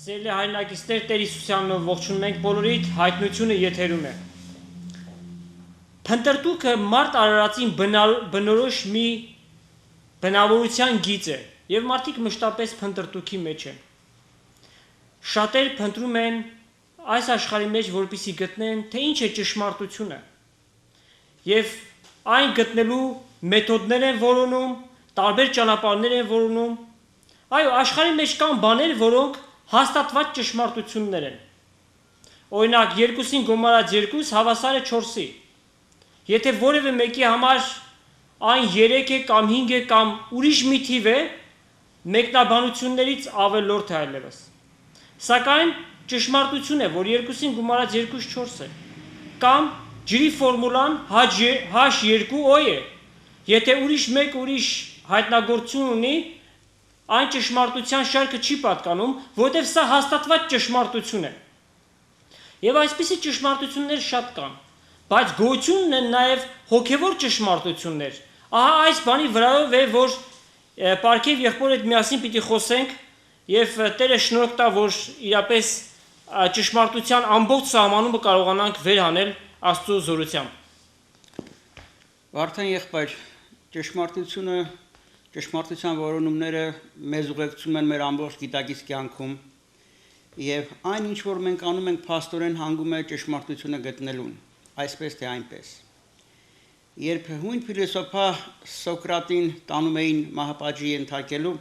Սիրելի հայրենակիցներ, Տեր Հիսուսյանով ողջունում ենք բոլորիդ, հայտնությունը եթերում է։ Փնտրտուքը մարդ արարածին բնորոշ մի բնավորության գիծ է, եւ մարդիկ մշտապես փնտրտուքի մեջ են։ Շատեր փնտրում են այս աշխարհի մեջ, որպեսզի գտնեն, թե ինչ է ճշմարտությունը։ Եվ այն գտնելու մեթոդներ են որոնում, տարբեր ճանապարհներ են որոնում։ Այո, աշխարհի մեջ կան բաներ, որոնք հաստատված ճշմարտություններ են։ Օրինակ 2-ին գոմարած 2 հավասար է 4-ի։ Եթե որևէ մեկի համար այն 3 է կամ 5 է կամ ուրիշ մի թիվ է, մեկնաբանություններից ավելորդ է այլևս։ Սակայն ճշմարտություն է, որ 2-ին գումարած 2 4 է։ Կամ ջրի ֆորմուլան H2O է։ Եթե ուրիշ մեկ ուրիշ հայտնագործություն ունի, այն ճշմարտության շարքը չի պատկանում, որտեղ սա հաստատված ճշմարտություն է։ Եվ այսպիսի ճշմարտություններ շատ կան, բայց գոյություն ունեն նաև հոգևոր ճշմարտություններ։ Ահա այս բանի վրայով է, որ Պարքև եղբոր հետ միասին պիտի խոսենք, եւ Տերը շնորհք տա, որ իրապես ճշմարտության ամբողջ սահմանումը կարողանանք վերհանել Աստծո զորությամբ։ Վարդան եղբայր, ճշմարտության որոնումները մեզ ուղեկցում են մեր ամբողջ գիտակից կյանքում եւ այն ինչ որ մենք անում ենք փաստորեն հանգում է ճշմարտությունը գտնելուն, այսպես թե այնպես։ Երբ հույն փիլիսոփա Սոկրատին տանում էին մահապատժի ենթարկելու,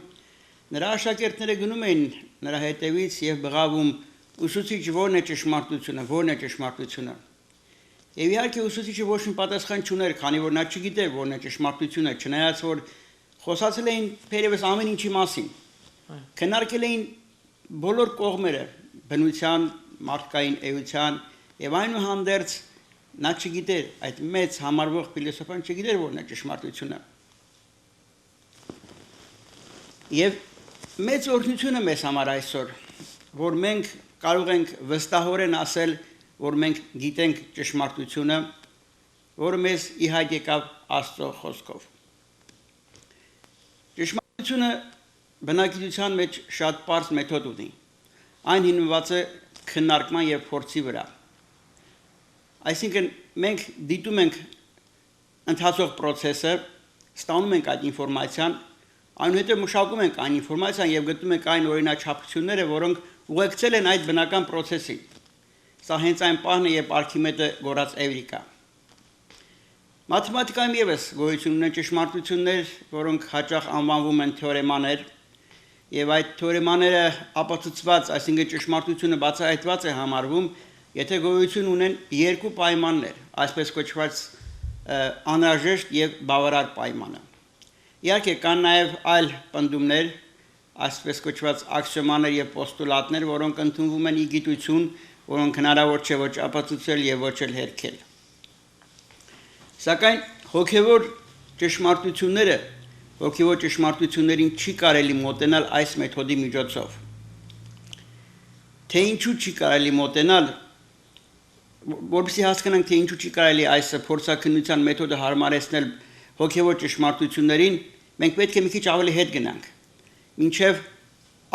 նրա աշակերտները գնում էին նրա հետևից եւ բղավում. «Ուսուցիչ, ո՞րն է ճշմարտությունը, ո՞րն է ճշմարտությունը»։ Եվ իհարկե ուսուցիչը ոչ մի պատասխան չուներ, քանի որ նա չգիտեր ո՞րն է ճշմարտությունը, չնայած որ խոսացել էին թերևս ամեն ինչի մասին։ Քննարկել էին բոլոր կողմերը, բնության, մարդկային էության եւ այնուհանդերձ նա չգիտեր, այդ մեծ համարվող փիլիսոփան չգիտեր ո՞րն է ճշմարտությունը։ Եվ մեծ օրհնություն է մեզ համար այսօր, որ մենք կարող ենք վստահորեն ասել, որ մենք գիտենք ճշմարտությունը, որը մեզ ի հայտ եկավ Աստծո խոսքով։ Ճշմարտությունը բնագիտության մեջ շատ պարզ մեթոդ ունի։ Այն հիմնված է քննարկման եւ փորձի վրա։ Այսինքն մենք դիտում ենք ընթացող process-ը, ստանում ենք այդ ինֆորմացիան, այնուհետև մշակում ենք այն ինֆորմացիան եւ գտնում ենք այն օրինաչափությունները, որոնք ուղեկցել են այդ բնական process-ին։ Սա հենց այն պահն է, երբ Արքիմեդը գոռաց էվրիկա։ Մաթեմատիկայում եւս գոյություն ունեն ճշմարտություններ, որոնք հաճախ անվանվում են թեորեմաներ, եւ այդ թեորեմաները ապացուցված, այսինքն ճշմարտությունը բացահայտված է համարվում, եթե գոյություն ունեն երկու պայմաններ, այսպես կոչված անհրաժեշտ եւ բավարար պայմանը։ Իհարկե կան նաեւ այլ պնդումներ, այսպես կոչված աքսիոմաներ եւ պոստուլատներ, որոնք ընդունվում են ի գիտություն, որոնք հնարավոր չէ ոչ ապացուցել եւ ոչ էլ հերքել։ Սակայն հոգևոր ճշմարտությունները, հոգևոր ճշմարտություններին չի կարելի մոտենալ այս մեթոդի միջոցով։ Թե ինչու չի կարելի մոտենալ, որպեսզի հասկանանք, թե ինչու չի կարելի այս փորձաքննության մեթոդը հարմարեցնել հոգևոր ճշմարտություններին, մենք պետք է մի քիչ ավելի հետ գնանք, մինչև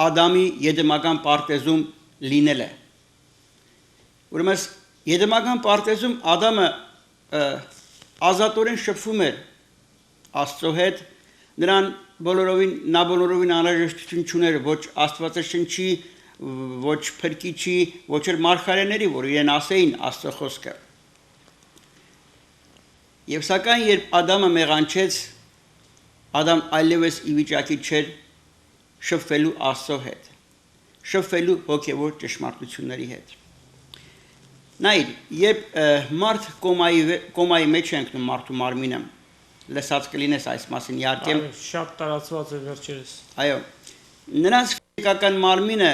Ադամի եդեմական պարտեզում լինելը։ Ուրեմն եդեմական պարտեզում Ադամը ազատորեն շփվում էր Աստծո հետ, նա բոլորովին անհրաժեշտություն չուներ ոչ Աստվածաշնչի, ոչ փրկիչի, ոչ էլ մարգարեների, որ իրեն ասեին Աստծո խոսքը։ Եվ սակայն երբ Ադամը մեղանչեց, Ադամ այլևս ի վիճակի չէր շփվելու Աստծո հետ, շփվելու հոգևոր ճշմարտությունների հետ։ Նայր, երբ մարդ կոմայի մեջ է ընկնում մարդու մարմինը, լսած կլինես այս մասին իհարկե։ Շատ տարածված է վերջերս։ Այո, նրանց ֆիզիկական մարմինը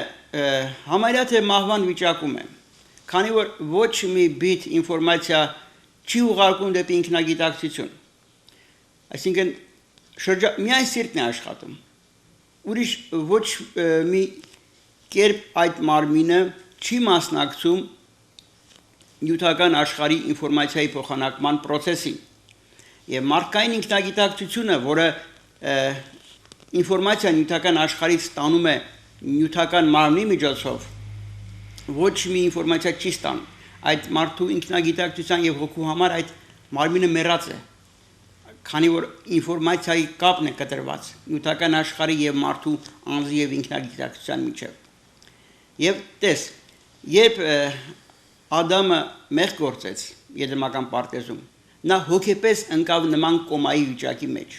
համարյա թե մահվան վիճակում է, քանի որ ոչ մի բիտ ինֆորմացիա չի ուղարկում դեպի ինքնագիտակցություն։ Այսինքն միայն սիրտն է աշխատում։ Ուրիշ ոչ մի կերպ այդ մարմինը չի մասնակցում նյութական աշխարհի ինֆորմացիայի փոխանակման process-ին։ Եվ մարդկային ինքնագիտակցությունը, որը ինֆորմացիա նյութական աշխարհից ստանում է նյութական մարմնի միջոցով ոչ մի ինֆորմացիա չի ստանում։ Այդ մարդու ինքնագիտակցության եւ հոգու համար այդ մարմինը մեռած է, քանի որ ինֆորմացիայի կապն է կտրված նյութական աշխարհի եւ մարդու անձի եւ ինքնագիտակցության միջեւ։ Եվ տես, երբ Ադամը մեղք գործեց Եդեմական պարտեզում, նա հոգեպես ընկավ նման կոմայի վիճակի մեջ։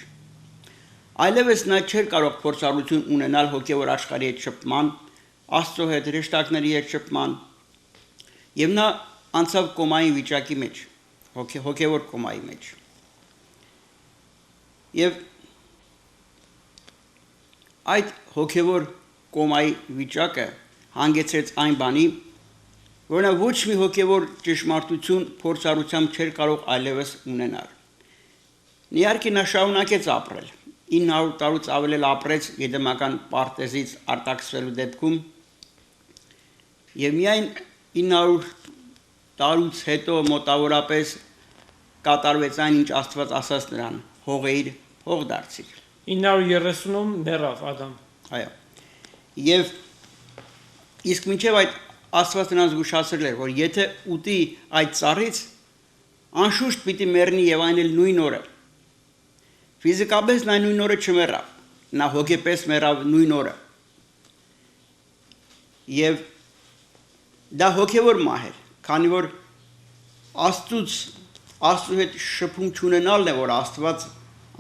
Այլևս նա չէր կարող փորձառություն ունենալ հոգեոր աշխարհի հետ շփման, Աստծո հետ, հրեշտակների հետ շփման, եւ նա անցավ կոմայի վիճակի մեջ, հոգեոր կոմայի մեջ։ Եվ այդ հոգեոր կոմայի վիճակը հանգեցրեց այն բանի, որ նա ոչ մի հոգեոր ճշմարտություն փորձառությամբ չէր կարող այլևս ունենալ։ Իհարկե նա շարունակեց ապրել, 900 տարուց ավել ապրեց Եդեմական պարտեզից արտաքսվելու դեպքում, եւ միայն 900 տարուց հետո մոտավորապես կատարվեց այն, ինչ Աստված ասաց նրան, հողեիր, հող դարձիր։ 930-ում մեռավ Ադամ։ Այո։ Եվ իսկ մինչև այդ Աստված նրան զգուշացրել էր, որ եթե ուտի այդ ծառից, անշուշտ պիտի մեռնի եւ այն էլ նույն օրը։ Ֆիզիկապես նա նույն օրը չմեռավ, նա հոգեպես մեռավ նույն օրը։ Եվ դա հոգեոր մահ էր, քանի որ Աստծու հետ շփում չունենալն է, որ Աստված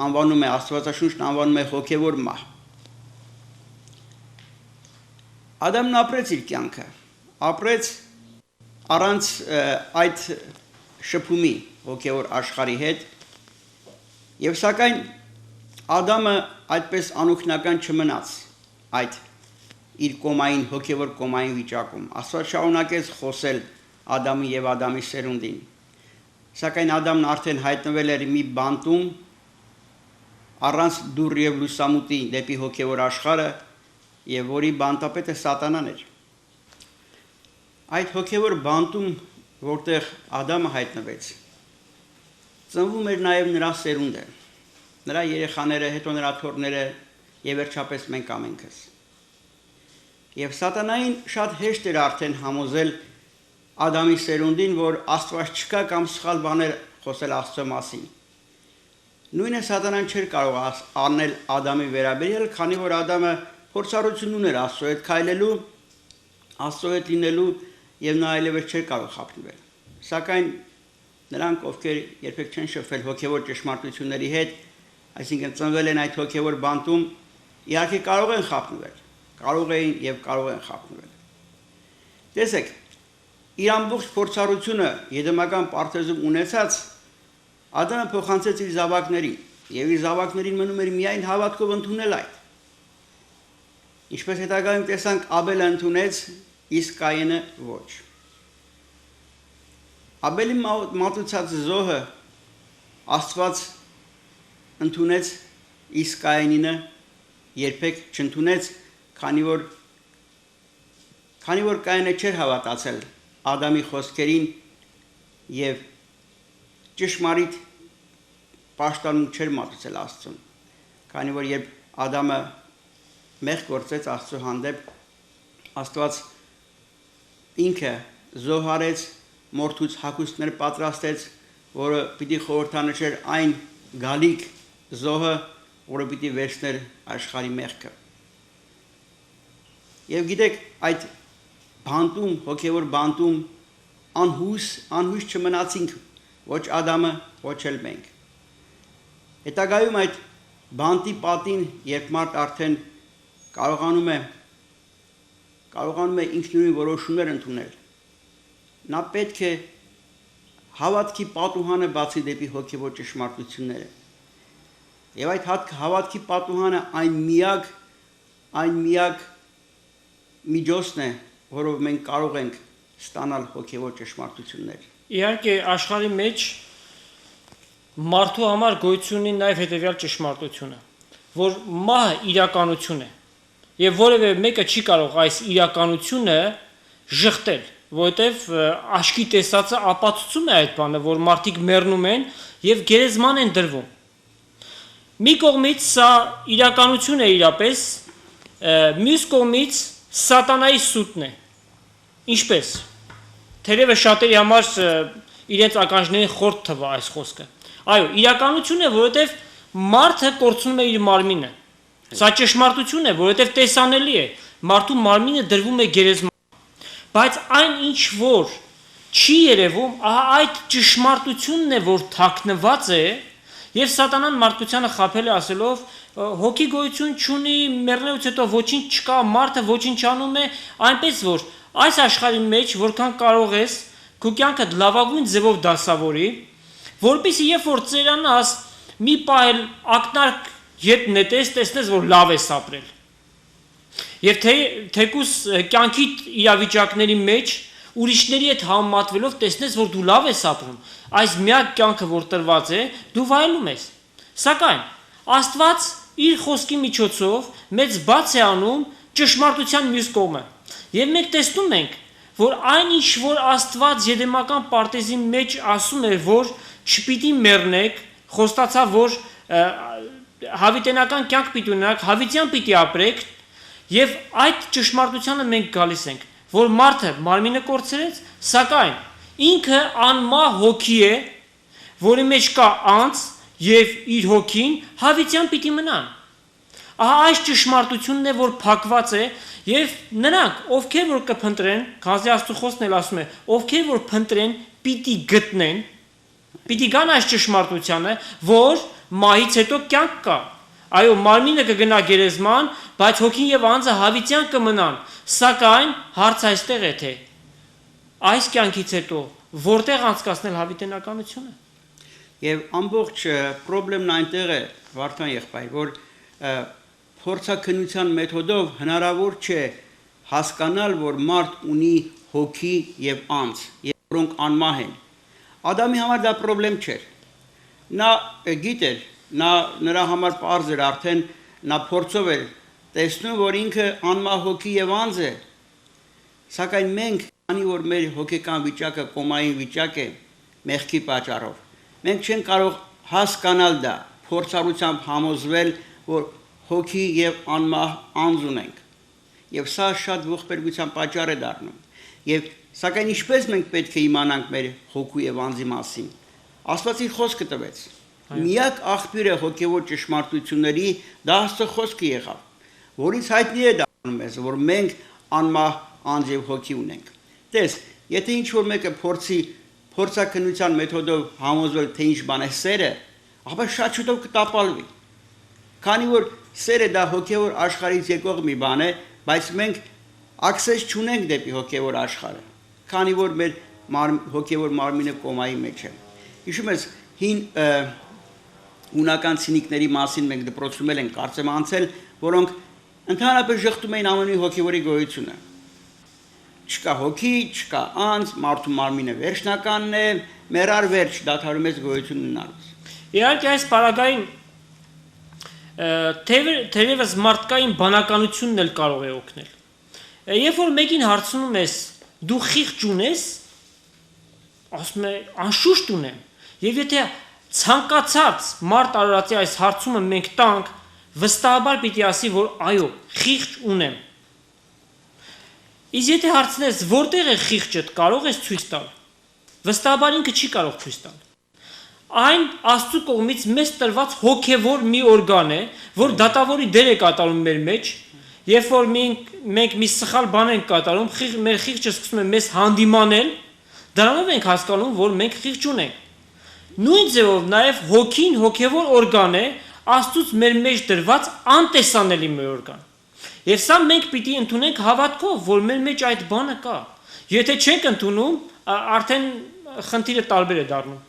անվանում է, Աստվածաշունչն անվանում է հոգեոր մահ։ Ադամն ապրեց իր կյանքը, ապրեց առանց այդ շփումի հոգեոր աշխարհի հետ, եւ սակայն Ադամը այդպես անօգնական չմնաց այդ իր կոմային հոգեոր կոմային վիճակում։ Աստված շարունակեց խոսել Ադամի եւ Ադամի սերունդին։ Սակայն Ադամն արդեն հայտնվել էր մի բանտում առանց դուռ եւ լուսամուտի դեպի հոգեոր աշխարհը, եւ որի բանտապետը Սատանան էր։ Այդ հոգեոր բանտում, որտեղ Ադամը հայտնվեց, ծնվում էր նաեւ նրա սերունդը, նրա երեխաները, հետո նրա թոռները եւ վերջապես մենք ամենքս։ Եվ Սատանային շատ հեշտ էր արդեն համոզել Ադամի սերունդին, որ Աստված չկա կամ սխալ բաներ խոսել Աստծո մասին։ Նույնը Սատանան չէր կարող անել Ադամի վերաբերյալ, քանի որ Ադամը փորձառություն ուներ Աստծո հետ քայլելու, Աստծո հետ լինելու եւ նա այլևս չէր կարող խափնվել։ Սակայն նրանք, ովքեր երբեք չեն շփվել հոգեոր ճշմարտությունների հետ, այսինքն ծնվել են այդ հոգեոր բանտում, իհարկե կարող են խափնվել, կարող էին եւ կարող են խափնվել։ Տեսեք, իր ամբողջ փորձառությունը Եդեմական պարտեզում ունեցած Ադամը փոխանցեց իր զավակներին, եւ իր զավակներին մնում էր միայն հավատքով ընդունել այդ։ Ինչպես հետագայում տեսանք, Աբելը ընդունեց, իսկ Կայենը ոչ։ Աբելի մատուցած զոհը Աստված ընդունեց, իսկ Կայենինը երբեք չընդունեց, քանի որ Կայենը չէր հավատացել Ադամի խոսքերին եւ ճշմարիտ պաշտամունք չէր մատուցել Աստծուն, քանի որ երբ Ադամը մեղք գործեց Աստծո հանդեպ, Աստված ինքը զոհարեց, մորթուց հագուստներ պատրաստեց, որը պիտի խորհրդանշեր այն գալիք զոհը, որը պիտի վերցներ աշխարհի մեղքը։ Եվ գիտեք, այդ բանտում, հոգեոր բանտում անհույս չմնացինք, ոչ Ադամը, ոչ էլ մենք։ Հետագայում այդ բանտի պատին, երբ մարդ արդեն կարողանում է ինքնուրույն որոշումներ ընդունել, նա պետք է հավատքի պատուհանը բացի դեպի հոգեոր ճշմարտությունները։ Եվ այդ հավատքի պատուհանը այն միակ միջոցն է, որով մենք կարող ենք ստանալ հոգեոր ճշմարտություններ։ Իհարկե աշխարհի մեջ մարդու համար գոյություն ունի նաև հետևյալ ճշմարտությունը, որ մահը իրականություն է, եւ որևէ մեկը չի կարող այս իրականությունը ժխտել, որովհետեւ աշկի տեսածը ապացուցում է այդ բանը, որ մարդիկ մեռնում են եւ գերեզման են դրվում։ Մի կողմից սա իրականություն է իրապես, մյուս կողմից սատանայի սուտն է։ Ինչպես։ Թերևս շատերի համար իրենց ականջներին խորտ թվա այս խոսքը։ Այո, իրականություն է, որովհետև մարդը կորցնում է իր մարմինը։ Սա ճշմարտություն է, որովհետև տեսանելի է, մարդու մարմինը դրվում է գերեզման։ Բայց այն ինչ որ չի երևում, ահա այդ ճշմարտությունն է, որ թաքնված է, եւ սատանան մարդկությանը խաբել է ասելով հոգի գոյություն չունի, մեռնելուց հետո ոչինչ չկա, մարդը ոչնչանում է, այնպես որ այս աշխարհի մեջ որքան կարող ես քո կյանքը լավագույն ձևով դասավորի, որպեսզի երբ որ ծերանաս, մի պահ ակնարկ ետ նետես, տեսնես որ լավ ես ապրել։ Եվ թեկուս կյանքի իրավիճակների մեջ ուրիշների հետ համեմատվելով տեսնես որ դու լավ ես ապրում, այս միակ կյանքը որ տրված է, դու վայելում ես։ Սակայն Աստված իր խոսքի միջոցով մեծ բաց է անում ճշմարտության մյուս կողմը։ Եվ մենք տեսնում ենք, որ այն ինչ որ Աստված Եդեմական պարտեզի մեջ ասում է, որ չպիտի մեռնեք, խոստացավ, որ հավիտենական կյանք պիտի ունենաք, հավիտյան պիտի ապրեք, եւ այդ ճշմարտությանը մենք գալիս ենք, որ մարդը մարմինը կորցրեց, սակայն ինքը անմահ հոգի է, որի մեջ կա անձ եւ իր հոգին հավիտյան պիտի մնան։ Ահա այս ճշմարտությունն է, որ փակված է եւ նրանք, ովքեր որ կփնտրեն, քանզի Աստծո խոսքն էլ ասում է, ովքեր որ փնտրեն, պիտի գտնեն, պիտի գան այս ճշմարտությանը, որ մահից հետո կյանք կա։ Այո, մարմինը կգնա գերեզման, բայց հոգին եւ անձը հավիտյան կմնան, սակայն հարց այստեղ է թե այս կյանքից հետո որտեղ անցկացնել հավիտենականությունը։ Եվ ամբողջ խնդրեմն այնտեղ է, Վարդան եղբայր, որ փորձաքննության մեթոդով հնարավոր չէ հասկանալ, որ մարդ ունի հոգի եւ անձ, որոնք անմահ են։ Ադամի համար դա խնդրեմ չէր։ Նա գիտեր, նրա համար պարզ էր արդեն, նա փորձով էր տեսնում, որ ինքը անմահ հոգի եւ անձ է։ Սակայն մենք, քանի որ մեր հոգեկան վիճակը կոմային վիճակ է, մեղքի պատճառով, մենք չենք կարող հասկանալ դա, փորձառությամբ համոզվել, որ հոգի եւ անմահ անձ ունենք։ Եվ սա շատ ողբերգության պատճառ է դառնում։ Եվ սակայն ինչպես մենք պետք է իմանանք մեր հոգու եւ անձի մասին։ Աստված իր խոսքը տվեց։ Միակ աղբյուրը հոգեվոր ճշմարտությունների դա Աստծո խոսքը եղավ, որից հայտնի է դառնում մեզ, որ մենք անմահ անձ եւ հոգի ունենք։ Տես, եթե ինչ որ մեկը փորձաքննության մեթոդով համոզվել թե ինչ բան է սերը, ապա շատ շուտով կտապալվի։ Քանի որ սերը դա հոգեվոր աշխարհից եկող մի բան է, բայց մենք ակսես չունենք դեպի հոգեվոր աշխարհը, քանի որ մեր հոգեվոր մարմինը կոմայի մեջ է։ Հիշում ես հին հունական ցինիկների մասին մենք դպրոցում ենք կարծեմ անցել, որոնք ընդհանրապես շղթում էին ամենի հոգեվորի գոյությունը։ Չկա հոգի, չկա անձ, մարդու մարմինը վերջնականն է, մեռար վերջ դադարում է գոյություն ունենալուց։ Իհարկե այս պարագային թերևս մարդկային բանականությունն էլ կարող է օգնել։ Երբ որ մեկին հարցնում ես, դու խիղճ ունես, ասում է, անշուշտ ունեմ։ Եվ եթե ցանկացած մարդ արարածի այս հարցումը մենք տանք, վստահաբար պիտի ասի, որ այո, խիղճ ունեմ։ Իսկ եթե հարցնես, որտեղ է խիղճդ, կարող ես ցույց տալ։ Վստահաբար ինքը չի կարող ցույց տալ։ Այն Աստծո կողմից մեզ տրված հոգևոր մի օրգան է, որ դատավորի դեր է կատարում մեր մեջ, երբ որ մենք մի սխալ բան ենք կատարում, մեր խիղճը սկսում է մեզ հանդիմանել, դրանով ենք հասկանում, որ մենք խիղճ ունենք։ Նույն ձևով նաև հոգին հոգևոր օրգան է, Աստծուց մեր մեջ դրված անտեսանելի մի օրգան։ Եվ սա մենք պիտի ընդունենք հավատքով, որ մեր մեջ այդ բանը կա։ Եթե չենք ընդունում, արդեն խնդիրը տարբեր է դառնում։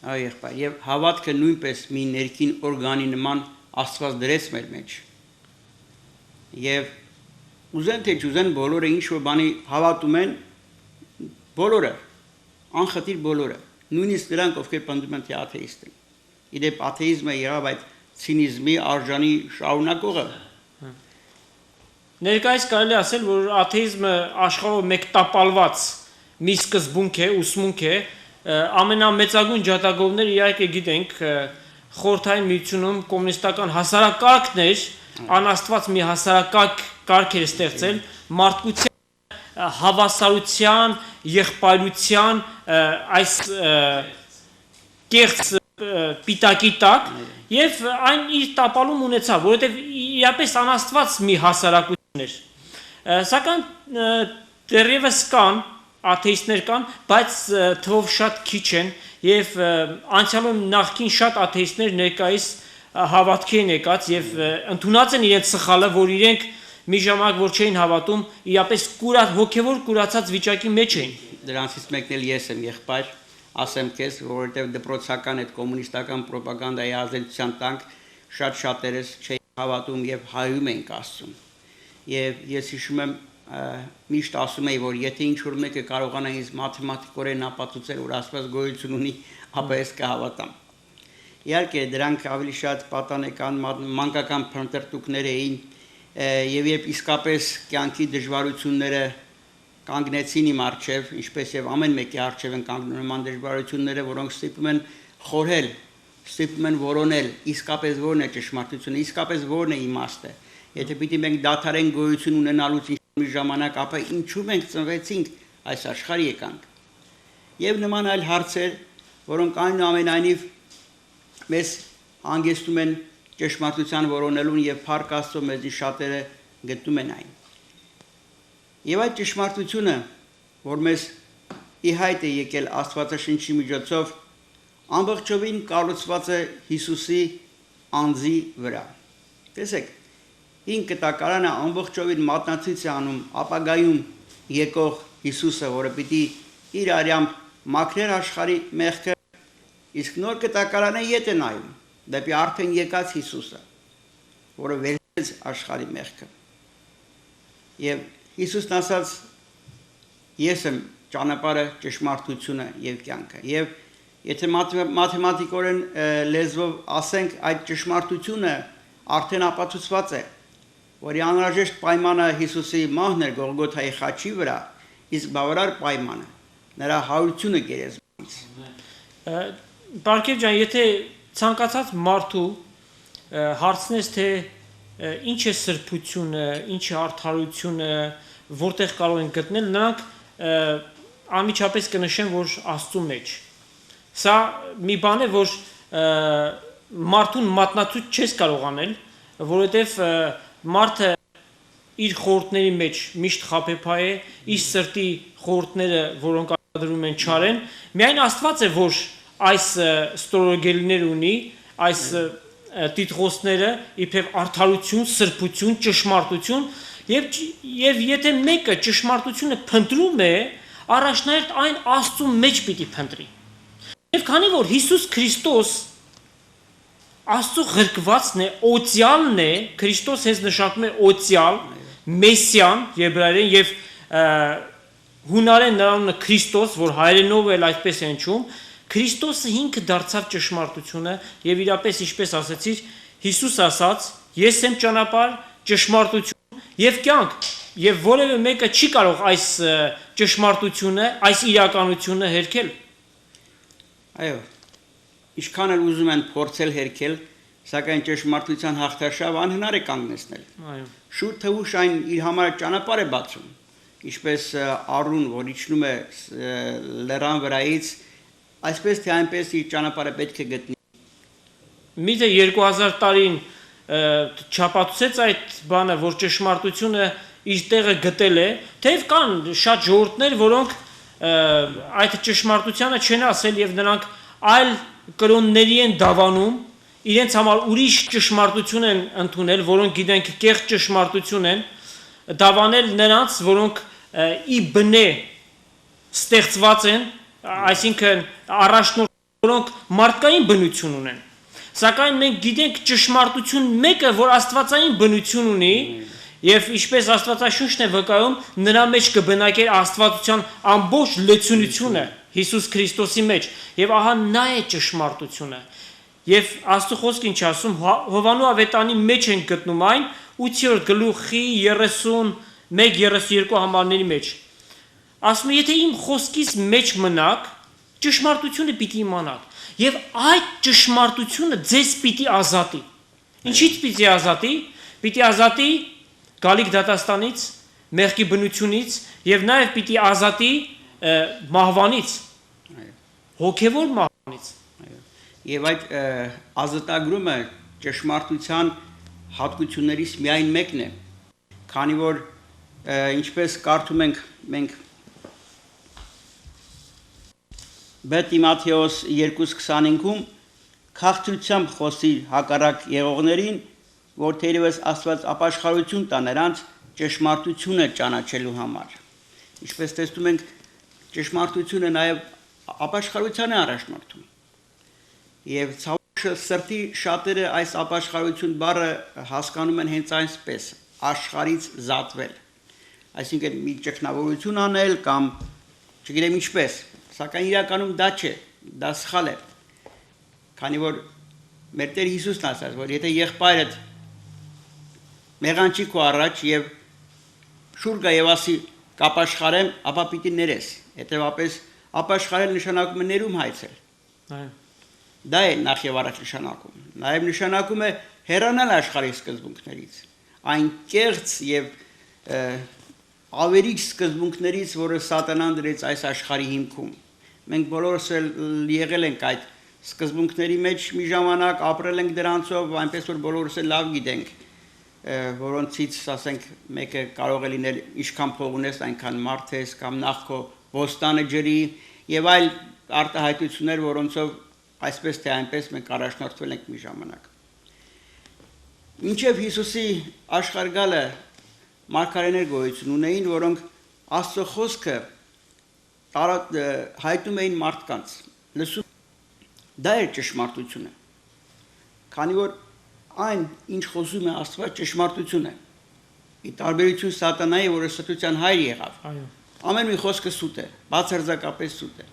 Այո, եղբայր, եւ հավատքը նույնպես մի ներքին օրգանի նման Աստված դրեց մեր մեջ։ Եվ ուզեն թե չուզեն բոլորը ինչ որ բանի հավատում են, բոլորը, անխտիր բոլորը, նույնիսկ նրանք, ովքեր պնդում են թե աթեիստ են։ Իդեպ աթեիզմը եղավ այդ ցինիզմի արժանի շարունակողը։ Ներկայիս կարելի ասել, որ աթեիզմը աշխարհով մեկ տապալված մի սկզբունք է, ուսմունք է, ամենամեծագույն ջատագովները իհարկե գիտենք, Խորհրդային Միությունում կոմունիստական հասարակարգներ, անաստված մի հասարակարգ էր ստեղծել մարդկության հավասարության, եղբայրության այս կեղծ պիտակի տակ եւ այն իր տապալում ունեցավ, որովհետեւ իրապես անաստված մի հասարակություն էր։ Սակայն դեռևս կան աթեիստներ կան, բայց թվով շատ քիչ են եւ անցյալում նախքին շատ աթեիստներ ներկայիս հավատքի են եկած եւ ընդունած են իրենց սխալը, որ իրենք մի ժամանակ որ չէին հավատում, իրապես հոգեվոր կուրացած վիճակի մեջ էին։ Դրանցից մեկն էլ ես եմ եղբայր, ասեմ քեզ, որովհետեւ դպրոցական այդ կոմունիստական ռոպագանդայի ազդեցության տանք շատ շատերս չէին հավատում եւ հայում են ասում։ Եվ ես հիշում եմ միշտ ասում էի, որ եթե ինչ-որ մեկը կարողանա ինձ մաթեմատիկորեն ապացուցել, որ Աստված գոյություն ունի, ապա ես կհավատամ։ Իհարկե, դրանք ավելի շատ պատանեկան, մանկական փնտրտուքներ էին, եւ երբ իսկապես կյանքի դժվարությունները կանգնեցին իմ առջև, ինչպես եւ ամեն մեկի առջև են կանգնում նման դժվարությունները, որոնք ստիպում են խորհել, ստիպում են որոնել, իսկապես որն է ճշմարտությունը, իսկապես որն է իմաստը։ Եթե պիտի մենք դադարեն գոյություն ունենալուց մի ժամանակ, ապա ինչու մենք ծնվեցինք այս աշխարհի եկանք։ Եվ նման այլ հարցեր, որոնք այնուամենայնիվ մեզ հանգեցնում են ճշմարտության որոնելուն եւ փառք Աստծո մեզի շատերը գտնում են այն։ Եվ այդ ճշմարտությունը, որ մեզ ի հայտ է եկել Աստվածաշնչի միջոցով, ամբողջովին կառուցված է Հիսուսի անձի վրա։ Տեսեք, 5 կտակարանը ամբողջովին մատնացույց է անում ապագայում եկող Հիսուսը, որը պիտի իր արյամբ մաքրեր աշխարհի մեղքը, իսկ նոր կտակարանը ետ է նայում դեպի արդեն եկած Հիսուսը, որը վերցրեց աշխարհի մեղքը։ Եվ Հիսուսն ասաց. ես եմ ճանապարհը, ճշմարտությունը եւ կյանքը։ Եվ եթե մաթեմատիկորեն լեզվով ասենք, այդ ճշմարտությունը արդեն ապացուցված է, որի անհրաժեշտ պայմանը Հիսուսի մահն էր Գողգոթայի խաչի վրա, իսկ բավարար պայմանը նրա հարությունը գերեզմանից։ Բարգև ջան, եթե ցանկացած մարդու հարցնես, թե ինչ է սրբությունը, ինչ է արդարությունը, որտեղ կարող են գտնել, նրանք անմիջապես կնշեն, որ Աստծո մեջ։ Սա մի բան է, որ մարդուն մատնացույց չես կարող անել, որովհետև մարդը իր խորհուրդների մեջ միշտ խաբեբայ է, իր սրտի խորհուրդները, որոնք արտադրում են չարեն, միայն Աստված է, որ այս ստորոգելիներ ունի, այս տիտղոսները, իբրև արդարություն, սրբություն, ճշմարտություն, եւ եթե մեկը ճշմարտությունը փնտրում է, առաջնահերթ այն Աստծո մեջ պիտի փնտրի։ Եվ քանի որ Հիսուս Քրիստոս Աստծո ղրկվածն է, օծյալն է, Քրիստոս հենց նշանակում է օծյալ, մեսիան եբրայերեն եւ հունարեն նրա անունը Քրիստոս, որ հայերենով էլ այդպես է հնչում, Քրիստոսը ինքը դարձավ ճշմարտությունը եւ իրապես ինչպես ասացիր, Հիսուս ասաց. ես եմ ճանապարհ, ճշմարտություն եւ կյանք, եւ որևէ մեկը չի կարող այս ճշմարտությունը, այս իրականությունը հերքել։ Այո, ինչքան էլ ուզում են փորձել հերքել, սակայն ճշմարտության հաղթաշավ անհնար է կանգնեցնել։ Այո։ Շուտ թե ուշ այն իր համար ճանապարհ է բացում, ինչպես առուն, որ իջնում է լեռան վրայից, այսպես թե այնպես իր ճանապարհը պետք է գտնի։ Միթե 2000 տարին չափածեց այդ բանը, որ ճշմարտությունը իր տեղը գտել է, թեև կան շատ ժողովուրդներ, որոնք այդ ճշմարտությանը չեն ասել եւ նրանք այլ կրոնների են դավանում, իրենց համար ուրիշ ճշմարտություն են ընդունել, որոնք գիտենք կեղծ ճշմարտություն են, դավանել նրանց, որոնք ի բնե ստեղծված են, այսինքն առաջնորդ, որոնք մարդկային բնություն ունեն։ Սակայն մենք գիտենք ճշմարտություն մեկը, որ աստվածային բնություն ունի, եւ ինչպես Աստվածաշունչն է վկայում, նրա մեջ կբնակեր աստվածության ամբողջ լեցունությունը Հիսուս Քրիստոսի մեջ, եւ ահա նա է ճշմարտությունը։ Եվ Աստծո խոսքը ինչ ասում, Հովանու ավետանի մեջ են գտնում այն 8-րդ գլուխի 31-32 համարների մեջ։ Ասում է, եթե իմ խոսքից մեջ մնաք, ճշմարտությունը պիտի իմանաք, եւ այդ ճշմարտությունը ձեզ պիտի ազատի։ Ինչից պիտի ազատի, Պիտի ազատի գալիք դատաստանից, մեղքի բնությունից եւ նաեւ պիտի ազատի մահվանից, հոգեվոր մահվանից։ Եվ այդ ազատագրումը ճշմարտության հատկություններից միայն մեկն է, քանի որ ինչպես կարդում ենք մենք Տիմոթեոս 2:25-ում քաղցրությամբ խոսիր հակառակ եղողներին, որ թերևս Աստված ապաշխարություն տա նրանց ճշմարտությունը ճանաչելու համար։ Ինչպես տեսնում ենք, ճշմարտությունը նաև ապաշխարության է առաջնորդում։ Եվ ցավոք սրտի շատերը այս ապաշխարություն բառը հասկանում են հենց այսպես՝ աշխարհից զատվել։ Այսինքն մի ճգնավորություն անել կամ չգիտեմ ինչպես, սակայն իրականում դա չէ, դա սխալ է։ Քանի որ մեր Տեր Հիսուսն ասաց, որ եթե եղբայրդ մեղանչի քո առաջ եւ շուռ գա եւ ասի կապաշխարեմ, ապա պիտի ներես։ Հետեւաբար ապաշխարել նշանակում է ներում հայցել։ Դա է նախ եւ առաջ նշանակում։ Նաեւ նշանակում է հեռանալ աշխարհի սկզբունքներից, այն կեղծ եւ ավերիչ սկզբունքներից, որը սատանան դրեց այս աշխարհի հիմքում։ Մենք բոլորս եղել ենք այդ սկզբունքների մեջ մի ժամանակ, ապրել ենք դրանցով, այնպես որ բոլորս լավ գիտենք, որոնցից, ասենք, մեկը կարող է լինել ինչքան փող ունես, այնքան մարդ ես, կամ նախ քո ոստանը ջրի եւ այլ արտահայտություններ, որոնցով այսպես թե այնպես մենք առաջնորդվել ենք մի ժամանակ։ Մինչև Հիսուսի աշխարհ գալը մարգարեներ գոյություն ունեին, որոնք Աստծո խոսքը հայտնում էին մարդկանց։ Լսում, դա էր ճշմարտությունը։ Քանի որ այն, ինչ խոսում է Աստված, ճշմարտություն է։ Ի տարբերություն սատանայի, որը ստության հայր եղավ։ Ամեն մի խոսքը սուտ է, բացարձակապես սուտ է։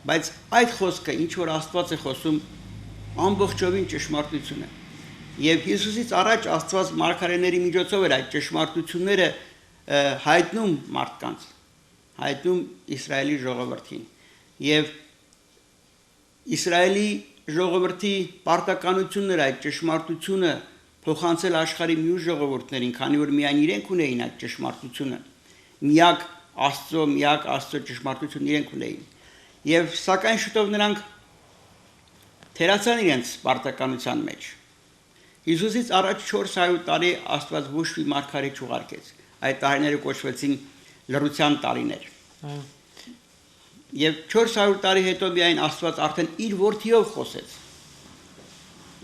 Բայց այդ խոսքը, ինչ որ Աստված է խոսում, ամբողջովին ճշմարտություն է։ Եվ Հիսուսից առաջ Աստված մարգարեների միջոցով էր այդ ճշմարտությունները հայտնում մարդկանց, հայտնում Իսրայելի ժողովրդին։ Եվ Իսրայելի ժողովրդի պարտականությունն էր այդ ճշմարտությունը փոխանցել աշխարհի մյուս ժողովուրդներին, քանի որ միայն իրենք ունեին այդ ճշմարտությունը։ Միակ Աստծո ճշմարտությունն իրենք ունեին։ Եվ սակայն շուտով նրանք թերացան իրենց պարտականության մեջ։ Հիսուսից առաջ 400 տարի Աստված ոչ մի մարգարե չուղարկեց։ Այդ տարիները կոչվեցին լռության տարիներ։ Եվ 400 տարի հետո միայն Աստված արդեն իր որդիով խոսեց։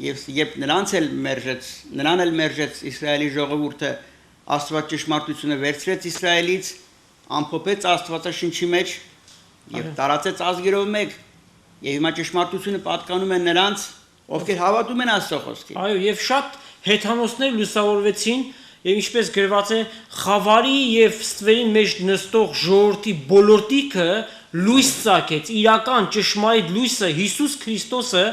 Եվ երբ նրան էլ մերժեց Իսրայելի ժողովուրդը, Աստված ճշմարտությունը վերցրեց Իսրայելից, ամփոփեց Աստվածաշնչի մեջ եւ տարածեց ազգերով մեկ, եւ հիմա ճշմարտությունը պատկանում է նրանց, ովքեր հավատում են Աստծո խոսքին։ Այո, եւ շատ հեթանոսներ լուսավորվեցին, եւ ինչպես գրված է, խավարի եւ ստվերի մեջ նստող ժողովրդի բոլորտիքը լույս ծագեց, իրական ճշմարիտ լույսը Հիսուս Քրիստոսը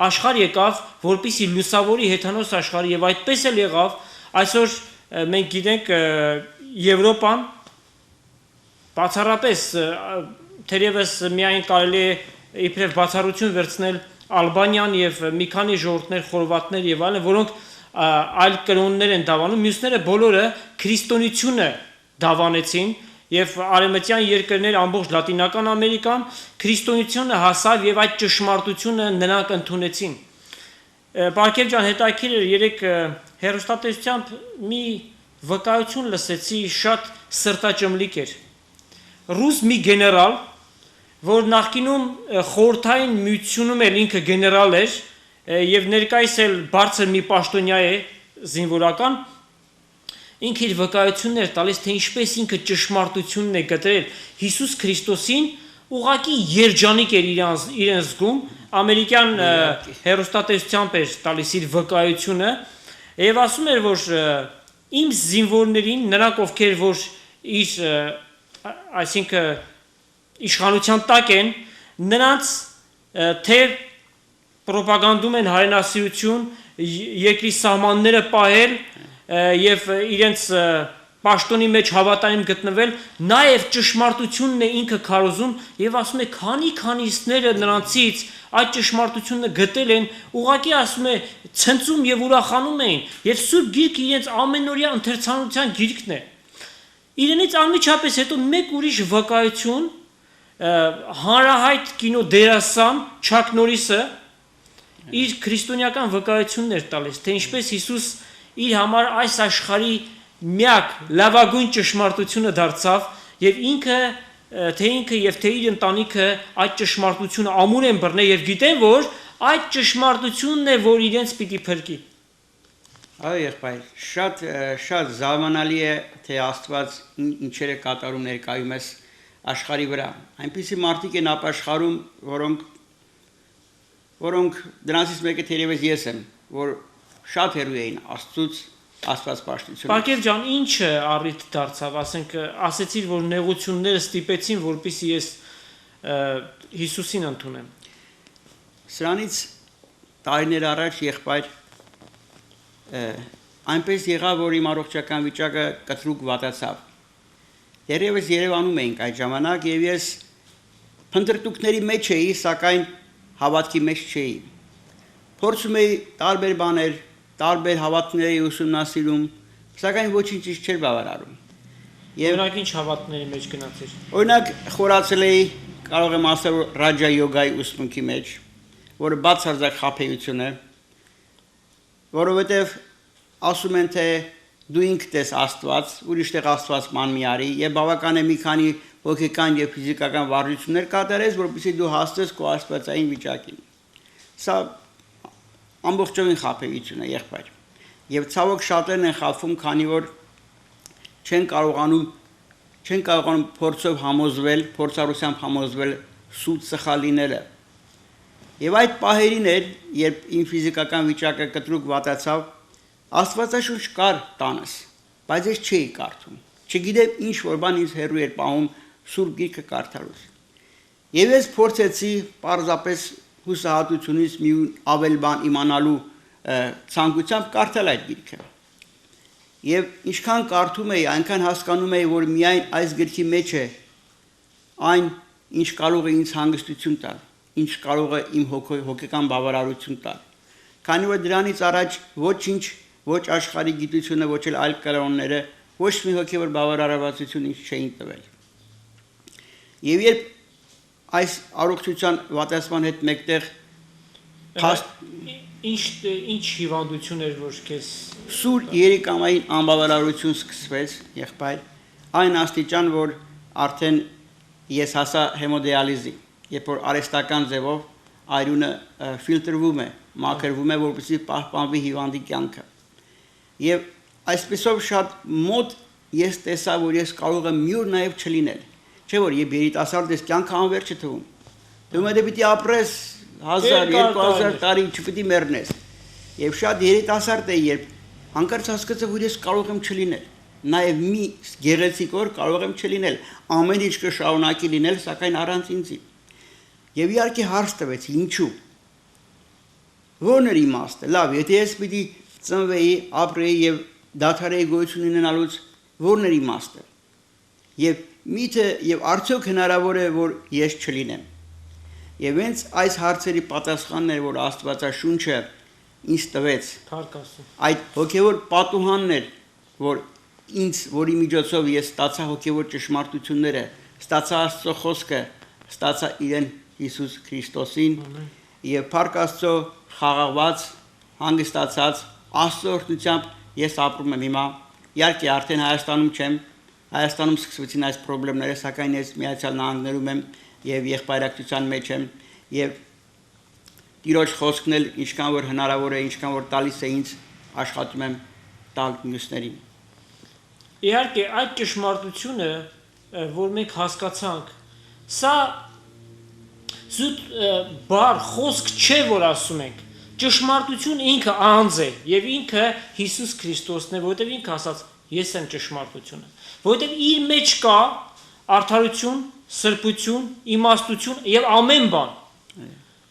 աշխարհ եկավ, որպեսզի լուսավորի հեթանոս աշխարհը եւ այդպես էլ եղավ։ Այսօր մենք գիտենք Եվրոպան բացառապես թերևս միայն կարելի է իբրև բացառություն վերցնել Ալբանիան եւ մի քանի ժողովուրդներ, խորվաթներ եւ այլն, որոնք այլ կրոններ են դավանում, մյուսները բոլորը քրիստոնեությունը դավանեցին եւ արևմտյան երկրներ, ամբողջ Լատինական Ամերիկան քրիստոնեությունը հասավ եւ այդ ճշմարտությունը նրանք ընդունեցին։ Պարքև ջան, հետաքրքիր էր, երեք հերոստատեսությամբ մի վկայություն լսեցի, շատ սրտաճմլիկ էր։ Ռուս մի գեներալ, որ նախկինում խորհրդային միությունում էլ ինքը գեներալ էր եւ ներկայիս էլ բարձր մի պաշտոնյա է զինվորական, ինքը իր վկայություններ տալիս, թե ինչպես ինքը ճշմարտությունն է գտել Հիսուս Քրիստոսին, ուղղակի երջանիկ էր իրեն զգում, ամերիկյան հերոստատեսությամբ էր տալիս իր վկայությունը եւ ասում էր, որ իմ զինվորներին, նրանք ովքեր որ իր այսինքն իշխանության տակ են, նրանց թե պրոպագանդում են հայրենասիրություն, երկրի սահմանները պահել եւ իրենց պաշտոնի մեջ հավատարիմ գտնվել, նաև ճշմարտությունն է ինքը քարոզում եւ ասում է քանիստները նրանցից այդ ճշմարտությունը գտել են, ուղղակի ասում է ցնծում եւ ուրախանում էին եւ Սուրբ Գիրքը իրենց ամենօրյա ընթերցանության գիրքն է։ Իրենից անմիջապես հետո մեկ ուրիշ վկայություն հանրահայտ կինո դերասան Չակ Նորիսը իր քրիստոնեական վկայությունն էր տալիս, թե ինչպես Հիսուս իր համար այս աշխարհի միակ լավագույն ճշմարտությունը դարձավ եւ ինքը եւ թե իր ընտանիքը այդ ճշմարտությունը ամուր են բռնել եւ գիտեն որ այդ ճշմարտությունն է որ իրենց պիտի փրկի։ Այո, եղբայր, շատ զարմանալի է թե Աստված ինչեր է կատարում ներկայումս աշխարհի վրա։ Այնպիսի մարդիկ են ապաշխարում, որոնք դրանցից մեկը թերևս ես եմ, որ շատ հեռու էին Աստծուց Աստված պաշտությունը։ Պակև ջան, ինչը առիթ դարձավ, ասենք ասեցիր, որ նեղությունները ստիպեցին, որպեսզի ես Հիսուսին ընդունեմ։ Սրանից տարիներ առաջ եղբայր այնպես եղավ, որ իմ առողջական վիճակը կտրուկ վատացավ։ Դեռևս Երևանում էինք այդ ժամանակ եւ ես փնտրտուքների մեջ էի, սակայն հավատքի մեջ չէի։ Փորձում էի տարբեր բաներ, տարբեր հավատքների ուսումնասիրում, սակայն ոչինչ չէր բավարարում։ Օրինակ ինչ հավատքների մեջ գնացիր։ Օրինակ խորացել էի, կարող եմ ասել ռաջա յոգայի ուսմունքի մեջ, որը բացարձակ խաբեություն է, որովհետև ասում են թե դու ինքդ ես Աստված, ուրիշտեղ Աստված ման մի արի, եւ բավական է մի քանի հոգեկան եւ ֆիզիկական վարժություններ կատարես, որպեսզի դու հասնես քո աստվածային վիճակին։ Սա ամբողջովին խաբեություն է, եղբայր։ Եվ ցավոք շատերն են խաբվում, քանի որ չեն կարողանում փորձով համոզվել, փորձառությամբ համոզվել սուտ սխալ լինելը։ Եվ այդ պահերին էր, երբ իմ ֆիզիկական վիճակը կտրուկ վատացավ, Աստվածաշունչ կար տանս, բայց ես չէի կարդում։ Չգիտեմ ինչ որ բան ինձ հեռու էր պահում Սուրբ Գիրքը կարդալուց։ Եվ ես փորձեցի պարզապես հուսահատությունից մի ավել բան իմանալու ցանկությամբ կարդալ այդ գիրքը։ Եվ ինչքան կարդում էի, այնքան հասկանում էի, որ միայն այս գրքի մեջ է այն, ինչ կարող է ինձ հանգստություն տալ, ինչ կարող է իմ հոգեկան բավարարություն տալ։ Քանի որ դրանից առաջ ոչինչ, ոչ աշխարհի գիտությունը, ոչ էլ այլ կրոնները, ոչ մի հոգևոր բավարարվածություն ինձ չէին տվել։ Եվ երբ այս առողջության վատացման հետ մեկտեղ ինչ հիվանդություն էր որ քեզ սուր երիկամային անբավարարություն սկսվեց, եղբայր, այն աստիճան, որ արդեն ես հասա հեմոդիալիզի, երբ որ արհեստական ձևով արյունը ֆիլտրվում է, մաքրվում է, որպեսզի պահպանվի հիվանդի կյանքը։ Եվ այսպեսով շատ մոտ ես տեսա, որ ես կարող եմ մի օր նաև չլինել։ Չէ՞ որ երբ երիտասարդ ես կյանքը անվերջ է թվում։ Դու մտե պիտի ապրես 1000-2000 տարի, չպիտի մեռնես։ Եվ շատ երիտասարդ է, երբ հանկարծ հասկացա, որ ես կարող եմ չլինել։ Նաև մի գեղեցիկ օր կարող եմ չլինել։ Ամեն ինչ կշարունակի լինել, սակայն առանց ինձի։ Եվ իհարկե հարց տվեց, ինչու։ Ո՞րն էր իմաստը։ Լավ, եթե ես պիտի ծնվեի, ապրեի եւ դադարեի գոյություն ունենալուց, ո՞րն էր իմաստը։ Եվ միթե եւ արդյոք հնարավոր է, որ ես չլինեմ։ Եվ հենց այս հարցերի պատասխանն էր, որ Աստվածաշունչը ինձ տվեց։ Այդ հոգևոր պատուհանն էր, որ ինձ, որի միջոցով ես ստացա հոգևոր ճշմարտությունները, ստացա Աստծո խոսքը, ստացա իրեն Հիսուս Քրիստոսին եւ Փառք Աստծո խաղաղված, հանգստացած Աստծո օրհնությամբ ես ապրում եմ հիմա։ Իհարկե արդեն Հայաստանում չեմ, Հայաստանում սկսվեցին այս խնդիրները, սակայն ես Միացյալ Նահանգներում եմ եւ եղբայրակցության մեջ եմ եւ Տիրոջ խոսքն էլ ինչքան որ հնարավոր է, ինչքան որ տալիս է ինձ, աշխատում եմ տալ մյուսներին։ Իհարկե այդ ճշմարտությունը, որ մենք հասկացանք, սա զուտ բար խոսք չէ, որ ասում ենք։ Ճշմարտություն ինքը անձ է եւ ինքը Հիսուս Քրիստոսն է, որովհետեւ ինքը ասաց. ես եմ ճշմարտությունը, որովհետեւ իր մեջ կա արդարություն, սրբություն, իմաստություն եւ ամեն բան։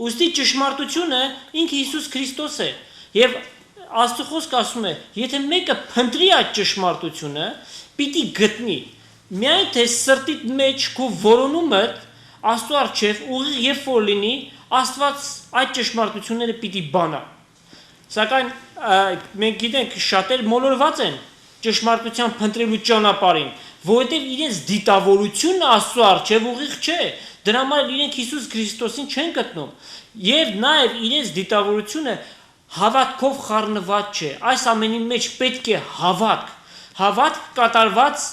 Ուստի ճշմարտությունը ինքը Հիսուս Քրիստոս է եւ Աստծո խոսքը ասում է, եթե մեկը փնտրի այդ ճշմարտությունը, պիտի գտնի։ Միայն թե սրտիդ մեջ քո որոնումը Աստծո առջև ուղիղ երբ որ լինի, Աստված այդ ճշմարտությունները պիտի բանա։ Սակայն մենք գիտենք շատեր մոլորված են ճշմարտության փնտրելու ճանապարհին, որովհետև իրենց դիտավորությունը Աստծո առջև ուղիղ չէ։ Դրա համար իրենք Հիսուս Քրիստոսին չեն գտնում։ Եվ նաև իրենց դիտավորությունը հավատքով խառնված չէ։ Այս ամենի մեջ պետք է հավատք կատարված